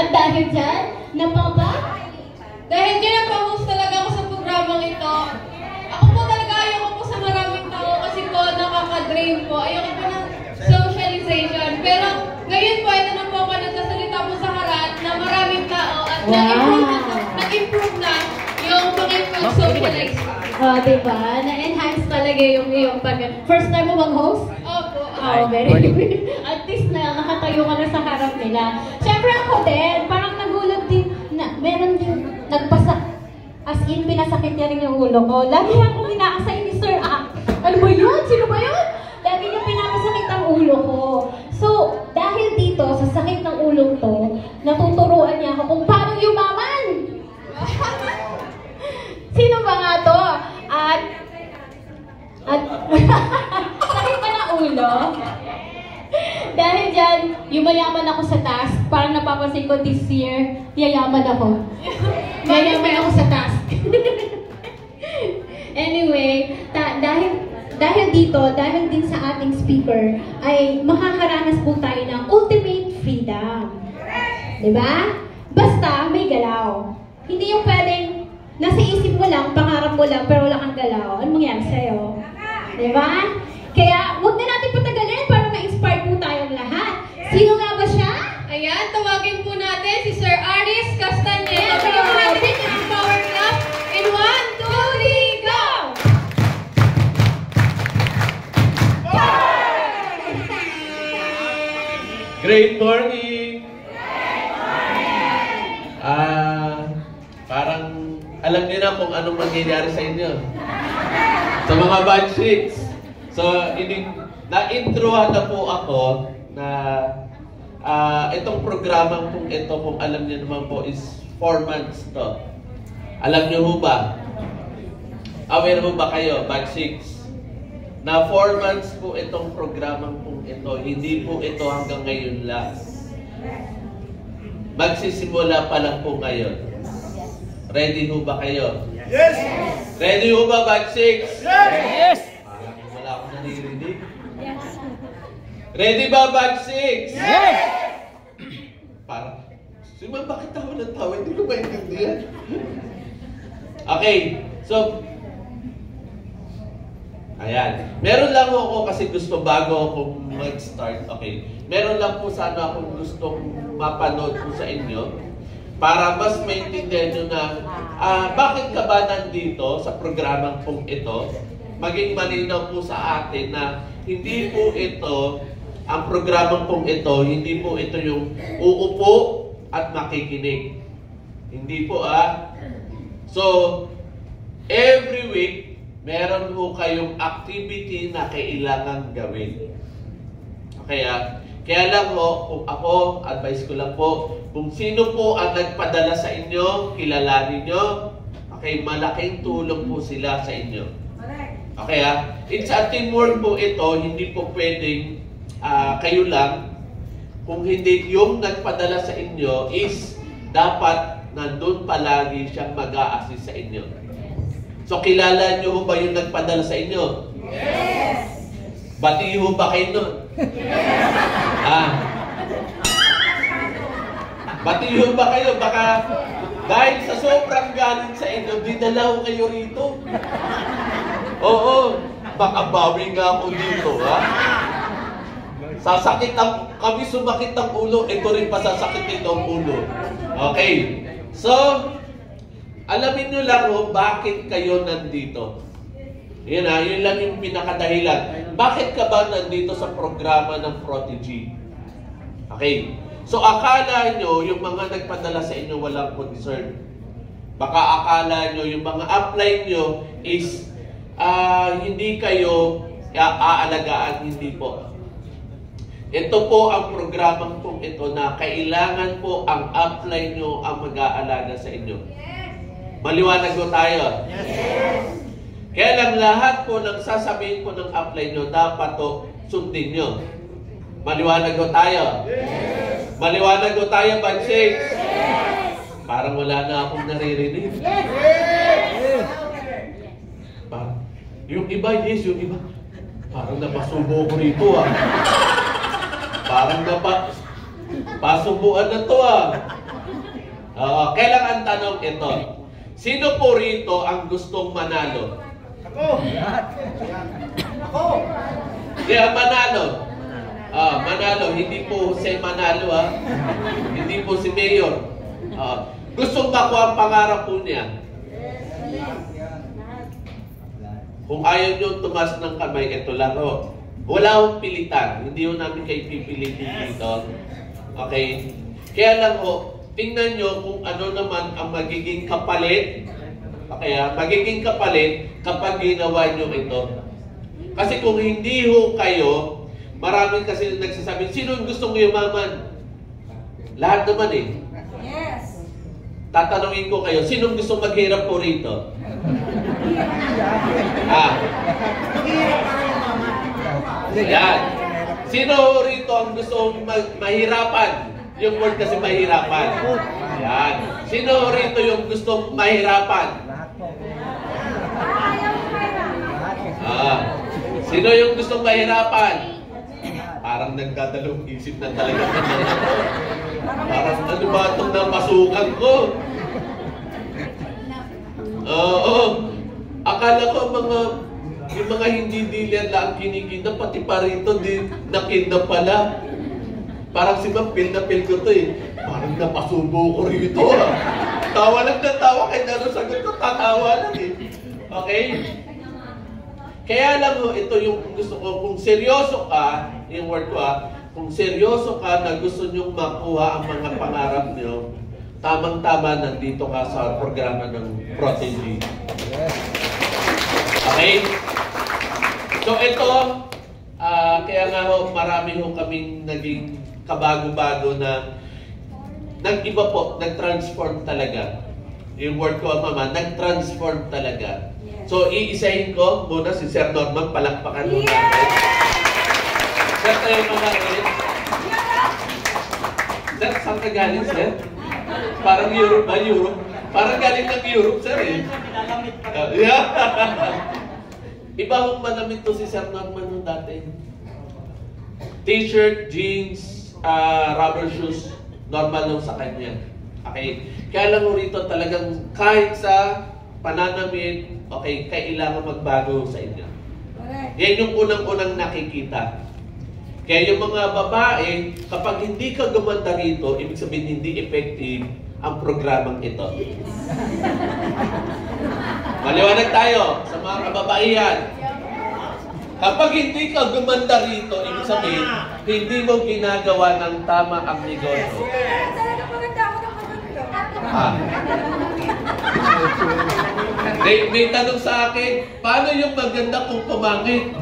At dahil dyan, napapa? Dahil dyan napahost talaga ako sa programang ito. Ako po talaga ayoko po sa maraming tao kasi po nakaka-drain po. Ayoko po ng socialization. Pero ngayon po, ito na po ako nagsasalita po sa harap na maraming tao at nag-improve na yung makipag-socialize. Diba? Na-enhance talaga yung iyong pag... First time mo bang host? Opo. Very good. At least na nakatayo ka na sa harap nila. Siyempre ako din, parang nagulat din na meron din nagpasak. As in, pinasakit niya rin yung ulo ko. Lagi akong inaasay ni Sir ano ba yun? Sino ba yun? Lagi niya pinapasakit ang ulo ko. So, dahil dito, sa sakit ng ulo to, natuturuan niya ako kung paano yumaman. Sino ba nga to? At sakit pa ng ulo. Dahil dyan, yumayaman ako sa task. Parang napapansin ko this year, yayaman ako. Yayaman ako sa task. Anyway, dahil dito, dahil din sa ating speaker, ay makakaranas po tayo ng ultimate freedom. Diba? Basta may galaw. Hindi yung pwedeng nasa isip mo lang, pangarap mo lang, pero wala kang galaw. Ano mangyari sa'yo? Diba? Kaya, huwag na natin patagalin para ma-inspire po tayong lahat. Sino nga ba siya? Ayan, tawagin po natin si Sir Aris Castañeda. Bigyan po natin ang power clap. In 1, 2, 3, go! Great morning! Parang alam niyo na kung anong mangyayari sa inyo. Sa mga batch sheets. So, na-introhan na po ako na itong programang kung ito, kung alam niyo naman po, is 4 months to. Alam niyo ho ba? Aware mo ba kayo, batch 6? Na 4 months po itong programang kung ito. Hindi po ito hanggang ngayon lang. Magsisimula pa lang po ngayon. Ready ho ba kayo? Yes! Ready ho ba, batch 6? Yes! Parang wala akong naririnig. Ready ba, batch 6? Yes! Parang, Sima, bakit tawa ng tawa? Hindi ko maintindihan. Okay, so, ayan. Meron lang ako kasi gusto bago akong mag-start. Okay, meron lang po sana akong gustong mapanood po sa inyo para mas maintindihan nyo na bakit ka ba nandito sa programang pong ito. Maging malinaw po sa atin na hindi po ito, ang programang pong ito, hindi po ito yung uupo at makikinig. Hindi po So, every week, meron po kayong activity na kailangan gawin. Okay Kaya lang po, kung ako, advice ko lang po, kung sino po ang nagpadala sa inyo, kilalanin nyo, okay, malaking tulong po sila sa inyo. Okay It's a teamwork po ito, hindi po pwedeng kayo lang. Kung hindi yung nagpadala sa inyo is dapat nandun palagi siyang mag-a-assist sa inyo. So, kilala nyo ba yung nagpadala sa inyo? Yes! Bati ho ba kayo nun? Bati ho ba kayo? Baka dahil sa sobrang galing sa inyo, dinala ho kayo rito. Oo, baka bawi nga ako dito, Sasakit kami sumakit ang ulo, ito rin pasasakitin ang ulo. Okay, so, alamin nyo lang bakit kayo nandito. Yun lang yung pinakadahilan. Bakit ka ba nandito sa programa ng Prodigy? Okay. So, akala nyo, yung mga nagpadala sa inyo walang concern. Baka akala nyo, yung mga apply nyo is hindi kayo aalagaan, hindi po. Ito po ang programang pong ito na kailangan po ang apply nyo ang mag-aalaga sa inyo. Maliwanag po tayo? Yes! Kaya lang lahat po ng sasabihin po ng apply nyo, dapat to sundin nyo. Maliwanag po tayo? Yes! Maliwanag po tayo, batch 6? Yes! Parang wala na akong naririnig. Yes! Yes! Yung iba, yes, yung iba. Parang napasubo ko rito Parang napasubuan na to Kailang ang tanong ito. Sino po rito ang gustong manalo? Ako! Ako! Kaya manalo. Manalo. Hindi po si Manalo, ha? Hindi po si Mayor. Gustong makuha ang pangarap po niya. Kung ayaw nyo tumas ng kamay, ito lang, ho. Wala akong pilitan. Hindi ho namin kayo pipilitin dito. Okay? Kaya lang, ho, tingnan nyo kung ano naman ang magiging kapalit. Kaya, magiging kapalit kapag ginawa nyo ito. Kasi kung hindi ho kayo, maraming kasi nagsasabi, sino gustong yumaman? Lahat naman eh. Yes. Tatanungin ko kayo, sino gustong maghirap po rito? Ayan. Sino rito ang gustong mahirapan? Yung word kasi mahirapan. Ayan. Sino rito yung gustong mahirapan? Sino yung gustong mahirapan? Parang nagdadalawang isip na talaga. Parang ano ba itong napasukan ko? Akala ko yung mga hindi dealer lang kinikita, pati pa rito nakinda pala. Parang si Ma'am, pil na pil ko to eh. Parang napasubo ko rito ah. Tawa lang na tawa, kahit ano sagot ko, tatawa lang eh. Okay? Kaya lang ho, ito yung gusto ko, kung seryoso ka, yung word ko kung seryoso ka na gusto nyong makuha ang mga pangarap nyo, tamang-tama nandito ka sa programa ng Protege. Okay? So ito, kaya nga ho, marami ho kaming naging kabago-bago na nag-iba po, nag-transform talaga. Yung word ko, Mama, nag-transform talaga. So, iisahin ko muna si Sir Norman, palakpakan mo natin. Sir, tayo mga rin. Sir, saan ka galing, Sir? Parang Europe ba? Europe? Parang galing ng Europe, Sir, eh. Iba kong manamit to si Sir Norman nung dati. T-shirt, jeans, rubber shoes, normal lang sa kanya. Okay? Kaya lang rito talagang kahit sa pananamit, okay, kailangan magbago sa inyo. Yan yung unang-unang nakikita. Kaya yung mga babae, kapag hindi ka gumanda rito, ibig sabihin hindi effective ang programang ito. Maliwanag tayo sa mga kababaihan. Kapag hindi ka gumanda rito, ibig sabihin, hindi mo ginagawa ng tama ang negosyo. May tanong sa akin, paano yung maganda kung pumangit?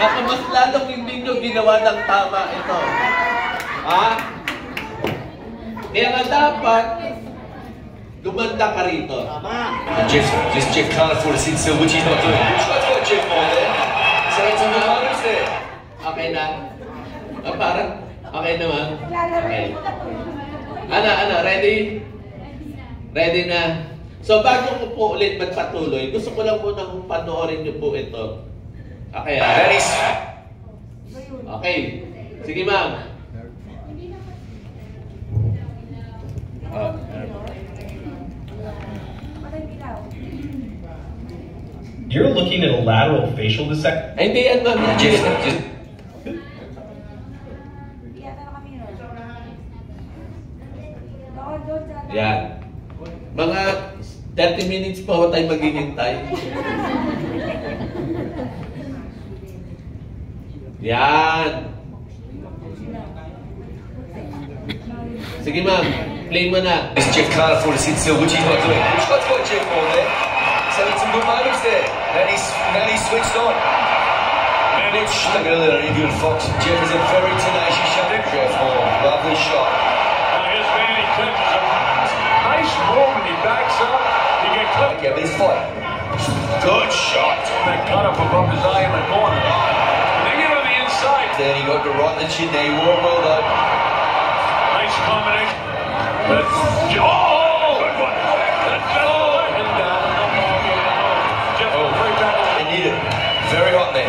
Baka mas lalong hindi nyo ginawa ng tama ito. Kaya nga dapat, gumanda ka rito. Jeff can't afford to sit still, which he's not doing. Which one's got Jeff on there? So it's on the moments there. Okay na? Parang, okay naman? Okay. Ana, ready? Ready na? So bago ko po ulit magpatuloy, gusto ko lang muna kung panoorin niyo po ito. Okay, Okay. Sige, ma'am. You're looking at a lateral facial dissection. Ay, hindi yan, ma'am. Yan. Mga 30 minutes pa ho tayo maghihintay. Yan. Sige, ma'am. Play mo na. Jeff can't afford to sit still, which he's not doing. Which one's got Jeff on there? So it's some good moments there. Now he's switched on. Managed. Look at that Indian Fox. Jeff is a very tenacious shot. Jeff, lovely shot. Here's Manny touches him. Nice move, and he backs up. He gets clipped. Yeah, but he's fine. Good shot. That cut up above his eye in the corner. They get on the inside. Then he got to right in the chin there. He wore well though. Nice combination. But, oh! Good one. That fell and down. Jeff, great battle. They need it. Very hot there.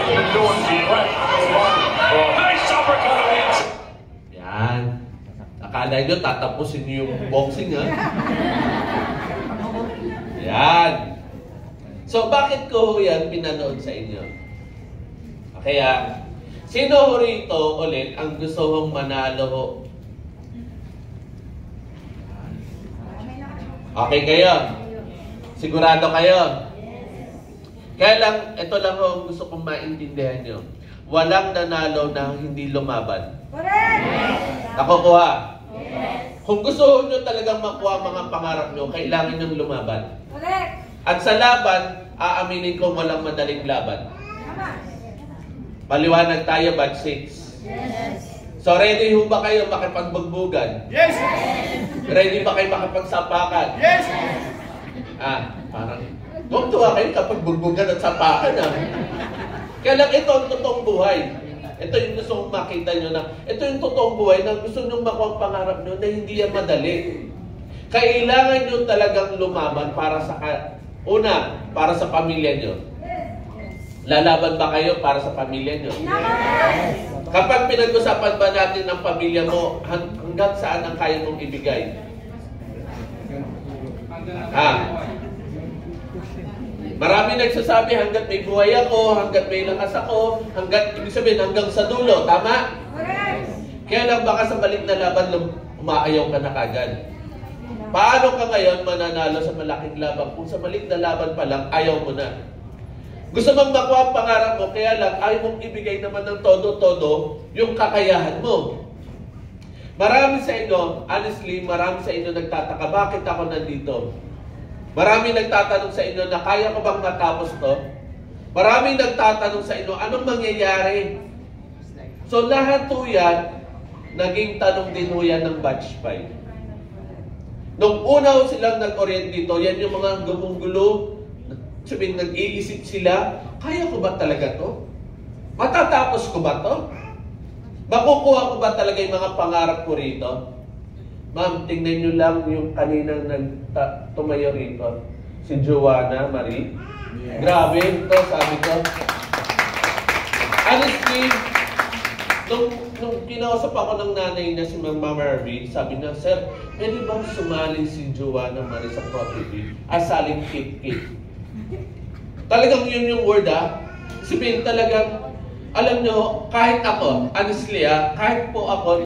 He's been doing the right. Nice uppercut on the inside. Yan. Akala nyo, tatapusin nyo yung boxing, ha? Yan. So, bakit ko yan pinanood sa inyo? Kaya, sino ho rito ulit ang gusto hong manalo ho? Okay kayo? Sigurado kayo? Kaya lang, ito lang ho ang gusto kong maintindihan nyo. Walang nanalo na hindi lumaban. Nakukuha? Kung gusto nyo talagang makuha mga pangarap nyo, kailangan nyo lumaban. At sa laban, aaminin ko walang madaling laban. Maliwanag tayo, batch 6. So ready ho ba kayo makipagbugbugan? Yes! Ready ba kayo makipagsapakan? Yes! Parang, tuwa kayo kapag bugbugan at sapakan, ha? Kaya lang ito ang totoong buhay. Ito yung gusto kong makita nyo na, ito yung totoong buhay na gusto nyo makuha ang pangarap nyo na hindi yan madali. Kailangan nyo talagang lumaban para sa, una, para sa pamilya nyo. Lalaban ba kayo para sa pamilya nyo? Kapag pinag-usapan ba natin ng pamilya mo, hanggang saan ang kaya mong ibigay? Marami nagsasabi hanggat may buhay ako, hanggat may lakas ako, ibig sabihin hanggang sa dulo, tama? Kaya lang baka sa balik na laban, umaayaw ka na kagad. Paano ka ngayon mananalo sa malaking laban kung sa balik na laban pa lang, ayaw mo na? Gusto mong makuha ang pangarap mo, kaya lang ayaw mong ibigay naman ng todo-todo yung kakayahan mo. Marami sa inyo, honestly, marami sa inyo nagtataka, bakit ako nandito? Marami nagtatanong sa inyo na kaya ko bang matapos to? Marami nagtatanong sa inyo, anong mangyayari? So lahat po yan, naging tanong din ho yan ng batch 5. Nung una ho silang nag-orient dito, yan yung mga gumunggulo, sabihin nag-iisip sila, kaya ko ba talaga to? Matatapos ko ba to? Makukuha ko ba talaga yung mga pangarap ko rito? Ma'am, tingnan nyo lang yung kaninang tumayo rito. Si Joanna Marie. Yes. Grabe ito, sabi ko. Honestly, nung kinausap ako ng nanay niya si Mama Marvie, sabi niya, Sir, pwede bang sumali si Joanna Marie sa Pro TV? Asaling kit-kit. Talagang yun yung word, Sabihin talagang, alam nyo, kahit ako, honestly, kahit po ako,